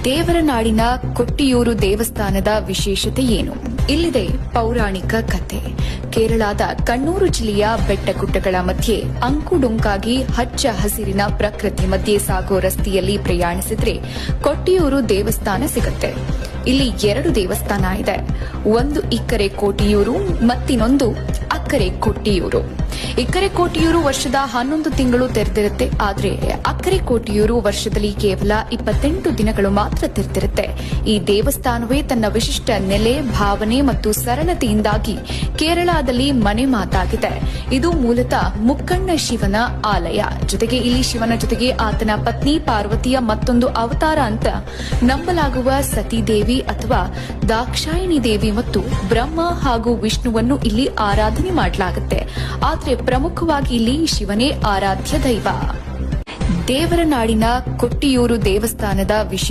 ದೇವರ ನಾಡಿನ ಕೊಟ್ಟಿಯೂರು ದೇವಸ್ಥಾನದ ವಿಶೇಷತೆ ಏನು? ಇಲ್ಲಿದೆ ಪೌರಾಣಿಕ ಕಥೆ. ಕೇರಳದ ಕಣ್ಣೂರು ಜಿಲ್ಲೆಯ ಬೆಟ್ಟಗುಡ್ಡಗಳ ಮಧ್ಯೆ ಅಂಕುಡೊಂಕಾಗಿ ಹಚ್ಚ ಹಸಿರಿನ ಪ್ರಕೃತಿ ಮಧ್ಯೆ ಸಾಗೋ ರಸ್ತೆಯಲ್ಲಿ ಪ್ರಯಾಣಿಸಿದ್ರೆ ಕೊಟ್ಟಿಯೂರು ದೇವಸ್ಥಾನ ಸಿಗುತ್ತೆ. ಇಲ್ಲಿ 2 ದೇವಸ್ಥಾನ ಇದೆ. ಒಂದು ಇಕ್ಕರೆ ಕೋಟಿಯೂರು ಮತ್ತಿನ್ನೊಂದು ಅಕ್ಕರೆ ಕೊಟ್ಟಿಯೂರು. ಇಕ್ಕರೆ ಕೋಟಿಯೂರು ವರ್ಷದ 11 ತಿಂಗಳು ತೆರೆದಿರುತ್ತೆ. ಆದರೆ ಅಕ್ಕರೆ ಕೋಟಿಯೂರು ವರ್ಷದಲ್ಲಿ ಕೇವಲ 28 ದಿನಗಳು ಮಾತ್ರ ತೆರೆದಿರುತ್ತೆ. ಈ ದೇವಸ್ಥಾನವೇ ತನ್ನ ವಿಶಿಷ್ಟ ನೆಲೆ, ಭಾವನೆ ಮತ್ತು ಸರಳತೆಯಿಂದಾಗಿ ಕೇರಳದಲ್ಲಿ ಮನೆ ಮಾತಾಗಿದೆ. ಇದು ಮೂಲತಃ ಮುಕ್ಕಣ್ಣ ಶಿವನ ಆಲಯ. ಜೊತೆಗೆ ಇಲ್ಲಿ ಶಿವನ ಜೊತೆಗೆ ಆತನ ಪತ್ನಿ ಪಾರ್ವತಿಯ ಮತ್ತೊಂದು ಅವತಾರ ಅಂತ ನಂಬಲಾಗುವ ಸತೀದೇವಿ ಅಥವಾ ದಾಕ್ಷಾಯಿಣಿ ದೇವಿ ಮತ್ತು ಬ್ರಹ್ಮ ಹಾಗೂ ವಿಷ್ಣುವನ್ನು ಇಲ್ಲಿ ಆರಾಧನೆ ಮಾಡಲಾಗುತ್ತೆ. ಆದರೆ ಪ್ರಮುಖವಾಗಿ ಇಲ್ಲಿ ಶಿವನೇ ಆರಾಧ್ಯ ದೈವ. ದೇವರ ನಾಡಿನ ಕೊಟ್ಟಿಯೂರು ದೇವಸ್ಥಾನದ ವಿಶೇಷ